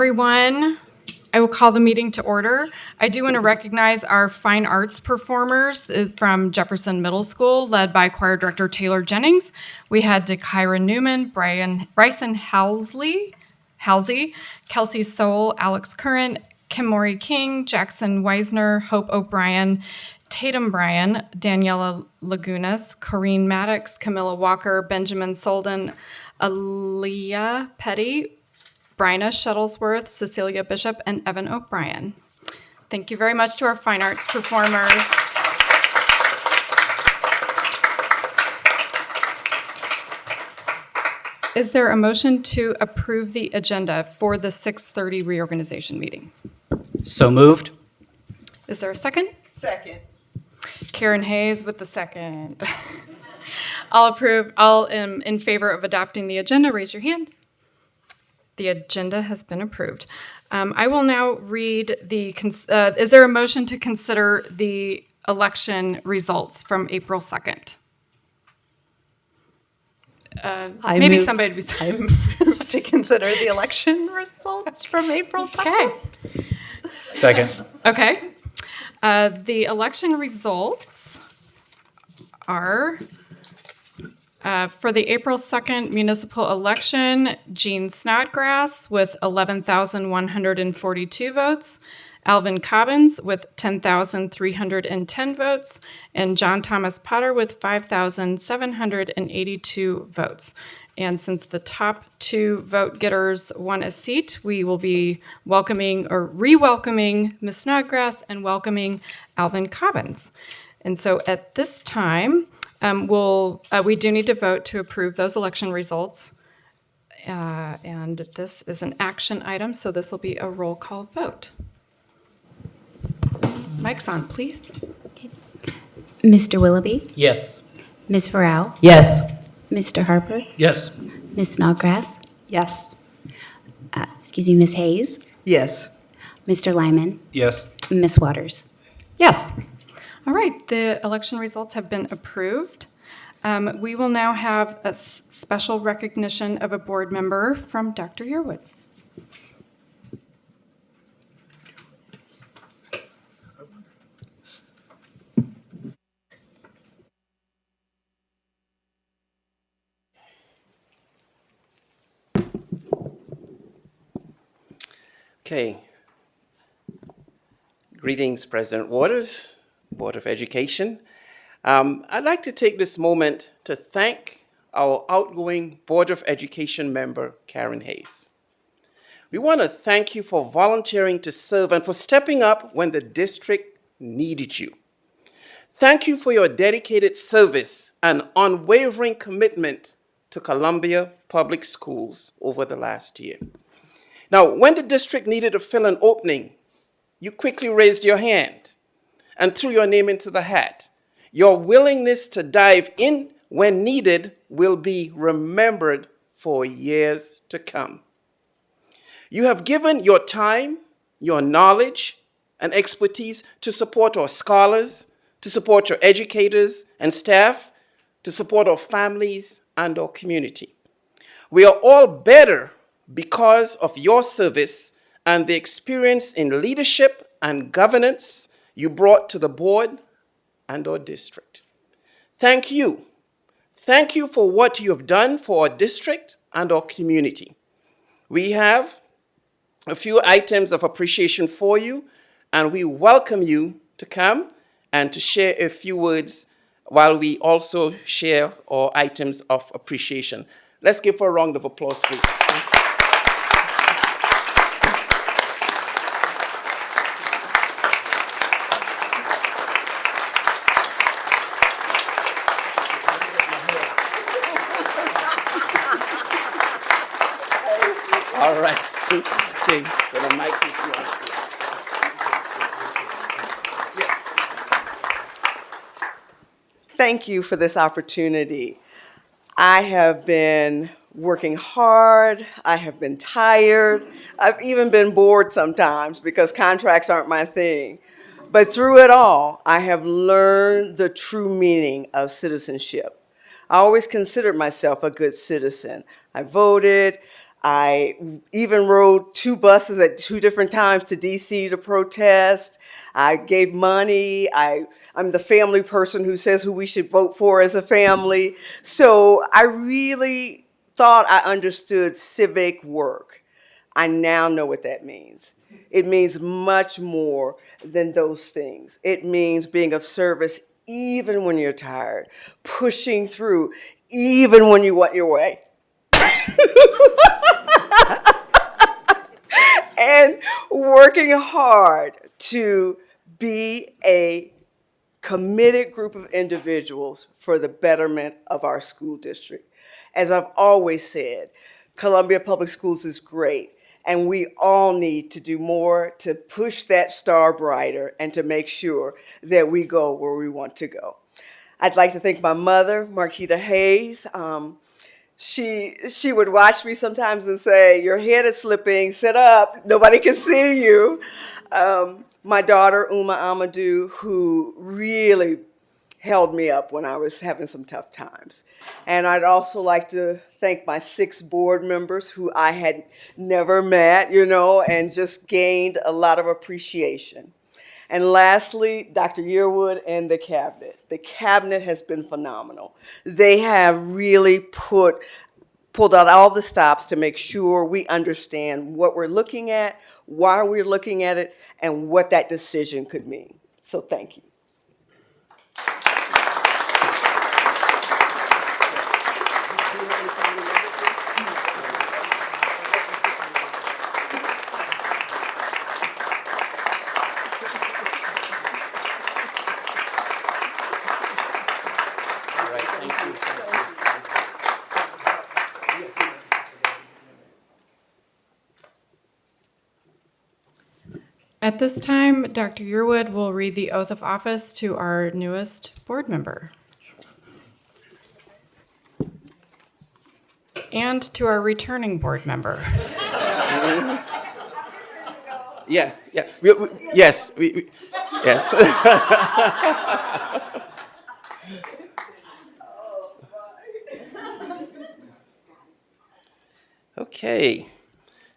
Everyone, I will call the meeting to order. I do want to recognize our fine arts performers from Jefferson Middle School, led by choir director Taylor Jennings. We had DeKyra Newman, Bryson Halsey, Kelsey Sowell, Alex Curran, Kim Maury King, Jackson Weisner, Hope O'Brien, Tatum Bryan, Daniela Lagunas, Corrine Maddox, Camilla Walker, Benjamin Solden, Aaliyah Petty, Bryna Shuttlesworth, Cecilia Bishop, and Evan O'Brien. Thank you very much to our fine arts performers. Is there a motion to approve the agenda for the 6:30 reorganization meeting? So moved. Is there a second? Second. Karen Hayes with the second. All in favor of adopting the agenda, raise your hand. The agenda has been approved. I will now read is there a motion to consider the election results from April 2nd? Maybe somebody would be. I move to consider the election results from April 2nd. Okay. Second. Okay. The election results are for the April 2nd municipal election, Jean Snodgrass with 11,142 votes, Alvin Cobbins with 10,310 votes, and John Thomas Potter with 5,782 votes. And since the top two vote getters won a seat, we will be welcoming or re-welcoming Ms. Snodgrass and welcoming Alvin Cobbins. And so at this time, we do need to vote to approve those election results. And this is an action item, so this will be a roll call vote. Mic's on, please. Mr. Willoughby, Yes. Ms. Farrell, Yes. Mr. Harper, Yes. Ms. Snodgrass, Yes. Ms. Hayes, Yes. Mr. Lyman, Yes. Ms. Waters. Yes. All right, the election results have been approved. We will now have a special recognition of a board member from Dr. Yearwood. Okay. Greetings, President Waters, Board of Education. I'd like to take this moment to thank our outgoing Board of Education member, Karen Hayes. We want to thank you for volunteering to serve and for stepping up when the district needed you. Thank you for your dedicated service and unwavering commitment to Columbia Public Schools over the last year. Now, when the district needed to fill an opening, you quickly raised your hand and threw your name into the hat. Your willingness to dive in when needed will be remembered for years to come. You have given your time, your knowledge, and expertise to support our scholars, to support your educators and staff, to support our families and our community. We are all better because of your service and the experience in leadership and governance you brought to the board and our district. Thank you. Thank you for what you have done for our district and our community. We have a few items of appreciation for you, and we welcome you to come and to share a few words while we also share our items of appreciation. Let's give her a round of applause, please. All right. Okay, so the mic is yours. Yes. Thank you for this opportunity. I have been working hard. I have been tired. I've even been bored sometimes because contracts aren't my thing. But through it all, I have learned the true meaning of citizenship. I always considered myself a good citizen. I voted. I even rode 2 buses at 2 different times to DC to protest. I gave money. I'm the family person who says who we should vote for as a family. So I really thought I understood civic work. I now know what that means. It means much more than those things. It means being of service even when you're tired, pushing through even when you want your way. And working hard to be a committed group of individuals for the betterment of our school district. As I've always said, Columbia Public Schools is great, and we all need to do more to push that star brighter and to make sure that we go where we want to go. I'd like to thank my mother, Marquita Hayes. She would watch me sometimes and say, "Your head is slipping, sit up, nobody can see you." My daughter, Uma Amadou, who really held me up when I was having some tough times. And I'd also like to thank my 6 board members who I had never met, and just gained a lot of appreciation. And lastly, Dr. Yearwood and the cabinet. The cabinet has been phenomenal. They have really pulled out all the stops to make sure we understand what we're looking at, why we're looking at it, and what that decision could mean. So thank you. All right, thank you. At this time, Dr. Yearwood will read the oath of office to our newest board member. And to our returning board member. Yeah. Yes. Yes. Okay.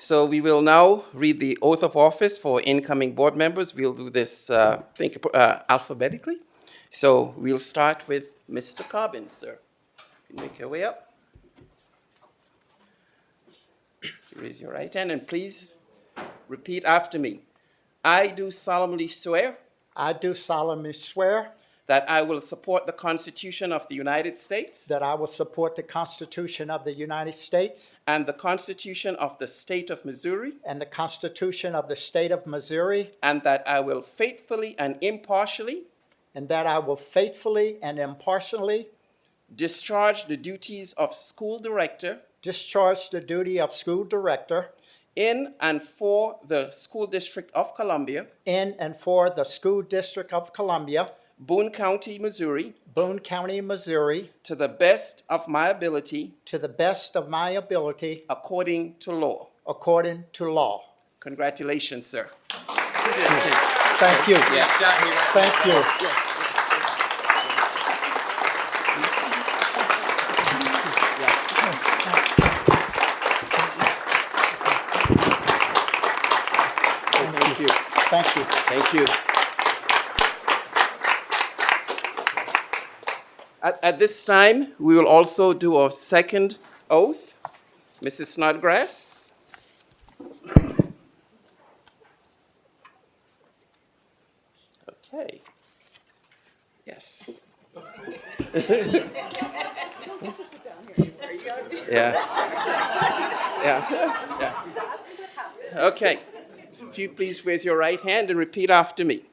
So we will now read the oath of office for incoming board members. We'll do this, alphabetically. So we'll start with Mr. Cobbins, sir. You make your way up. Raise your right hand and please repeat after me. I do solemnly swear I do solemnly swear that I will support the Constitution of the United States that I will support the Constitution of the United States and the Constitution of the State of Missouri, and the Constitution of the State of Missouri, and that I will faithfully and impartially and that I will faithfully and impartially discharge the duties of school director discharge the duty of school director in and for the School District of Columbia, in and for the School District of Columbia, Boone County, Missouri, Boone County, Missouri, to the best of my ability, to the best of my ability, according to law. according to law. Congratulations, sir. Thank you. Yes. Thank you. Thank you. Thank you. Thank you. At this time, we will also do a second oath. Mrs. Snodgrass. Okay. Yes. Yeah. Yeah. Okay. If you please raise your right hand and repeat after me.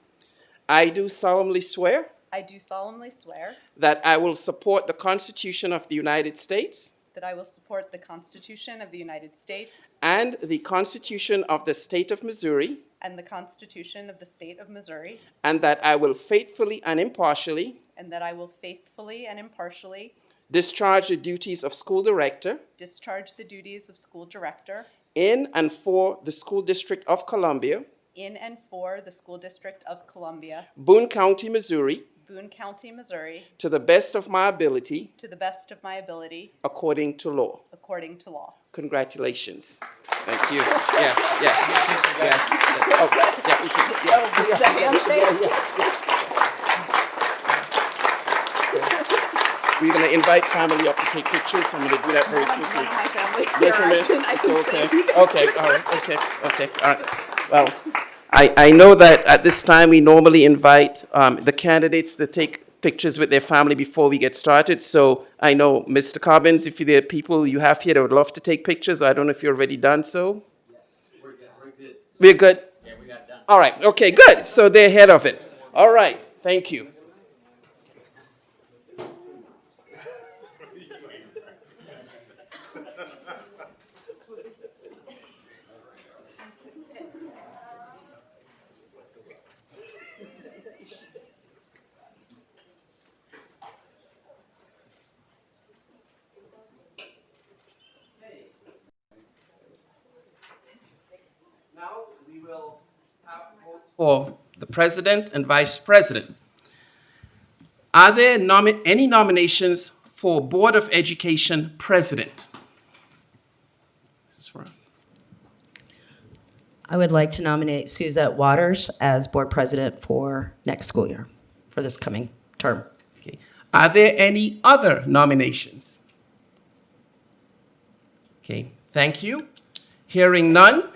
I do solemnly swear I do solemnly swear that I will support the Constitution of the United States that I will support the Constitution of the United States and the Constitution of the State of Missouri, and the Constitution of the State of Missouri, and that I will faithfully and impartially and that I will faithfully and impartially discharge the duties of school director discharge the duties of school director in and for the School District of Columbia, in and for the School District of Columbia, Boone County, Missouri, Boone County, Missouri, to the best of my ability, to the best of my ability, according to law. according to law. Congratulations. Thank you. Yes, yes, yes. Oh, yeah, we should, We're going to invite family up to take pictures. I'm going to do that very quickly. My family. Yes, Here, I can okay. say. Okay, all right, okay, all right. Well, I know that at this time, we normally invite the candidates to take pictures with their family before we get started. So I know, Mr. Cobbins, if there are people you have here that would love to take pictures, I don't know if you've already done so. Yes, we're good. We're good? Yeah, we got done. All right, okay, good. So they're ahead of it. All right, thank you. Now we will have votes for the president and vice president. Are there any nominations for Board of Education president? This is for- I would like to nominate Suzette Waters as board president for next school year, for this coming term. Okay. Are there any other nominations? Okay, thank you. Hearing none,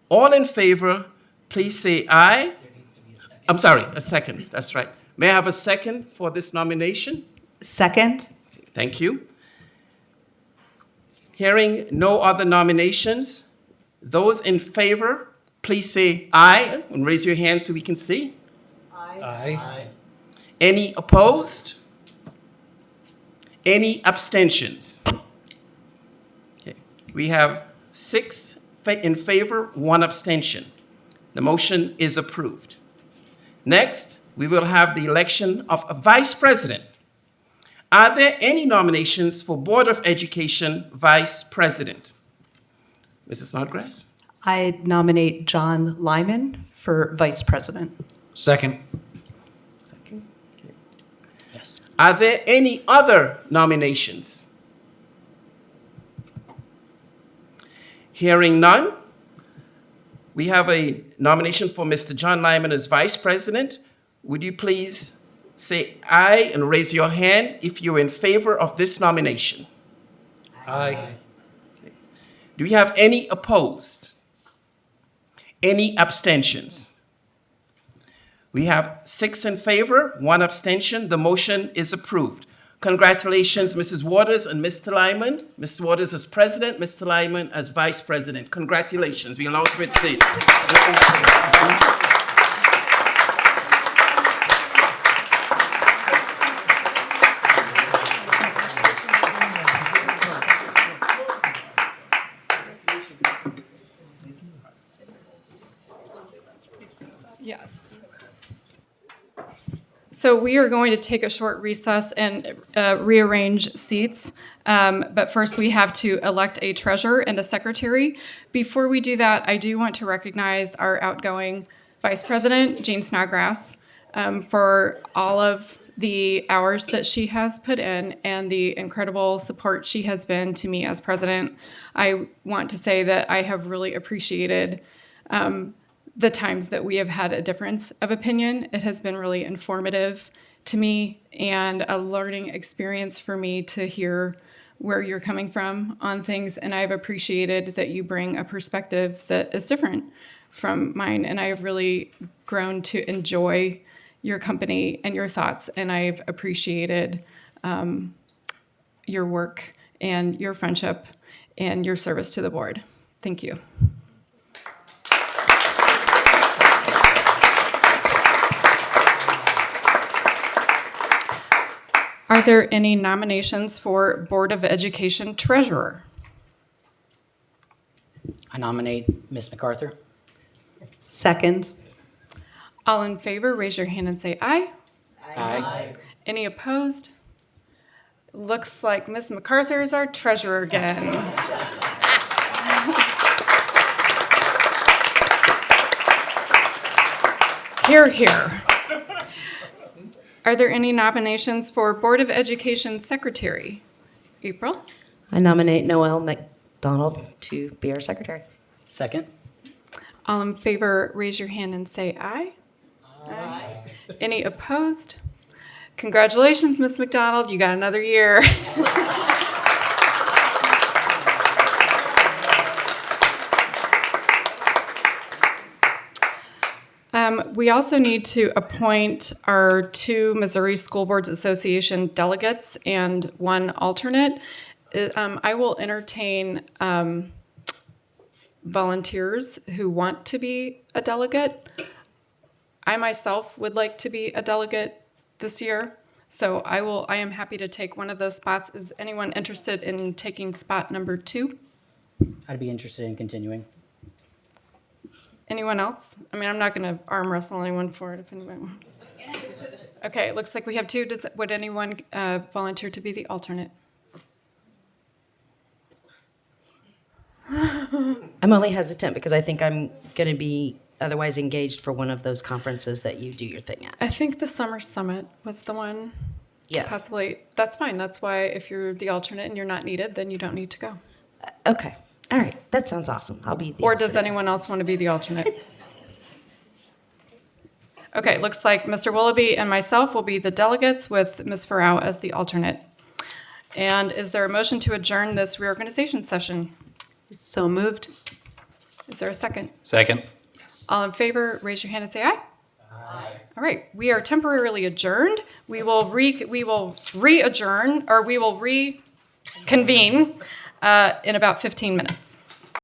all in favor, please say aye. I'm sorry, a second, that's right. May I have a second for this nomination? Second. Thank you. Hearing no other nominations, those in favor, please say aye and raise your hand so we can see. Aye. Any opposed? Any abstentions? Okay. We have 6 in favor, 1 abstention. The motion is approved. Next, we will have the election of a vice president. Are there any nominations for Board of Education vice president? Mrs. Snodgrass? I nominate John Lyman for vice president. Second. Second. Okay. Yes. Are there any other nominations? Hearing none, we have a nomination for Mr. John Lyman as vice president. Would you please say aye and raise your hand if you're in favor of this nomination? Aye. Do we have any opposed? Any abstentions? We have 6 in favor, 1 abstention. The motion is approved. Congratulations, Mrs. Waters and Mr. Lyman. Mrs. Waters as president, Mr. Lyman as vice president. Congratulations. We'll now switch seats. Yes. So we are going to take a short recess and rearrange seats. But first, we have to elect a treasurer and a secretary. Before we do that, I do want to recognize our outgoing vice president, Jane Snodgrass, for all of the hours that she has put in and the incredible support she has been to me as president. I want to say that I have really appreciated the times that we have had a difference of opinion. It has been really informative to me and a learning experience for me to hear where you're coming from on things. And I've appreciated that you bring a perspective that is different from mine. And I've really grown to enjoy your company and your thoughts. And I've appreciated your work and your friendship and your service to the board. Thank you. Are there any nominations for Board of Education Treasurer? I nominate Ms. MacArthur. Second. All in favor, raise your hand and say aye. Aye. Any opposed? Looks like Ms. MacArthur is our treasurer again. Hear, hear. Are there any nominations for Board of Education Secretary? April? I nominate Noelle Donald to be our secretary. Second. All in favor, raise your hand and say aye. Aye. Any opposed? Congratulations, Ms. McDonald. You got another year. We also need to appoint our 2 Missouri School Boards Association delegates and 1 alternate. I will entertain volunteers who want to be a delegate. I myself would like to be a delegate this year, so I am happy to take one of those spots. Is anyone interested in taking spot number 2? I'd be interested in continuing. Anyone else? I mean, I'm not going to arm wrestle anyone for it if anyone. Okay, it looks like we have 2. Would anyone volunteer to be the alternate? I'm only hesitant because I think I'm going to be otherwise engaged for one of those conferences that you do your thing at. I think the Summer Summit was the one. Yeah. Possibly. That's fine. That's why if you're the alternate and you're not needed, then you don't need to go. Okay. All right. That sounds awesome. I'll be the Or does alternate. anyone else want to be the alternate? Okay, looks like Mr. Willoughby and myself will be the delegates with Ms. Farrow as the alternate. And is there a motion to adjourn this reorganization session? So moved. Is there a second? Second. All in favor, raise your hand and say aye. Aye. All right, we are temporarily adjourned. We will re-adjourn, or we will reconvene in about 15 minutes.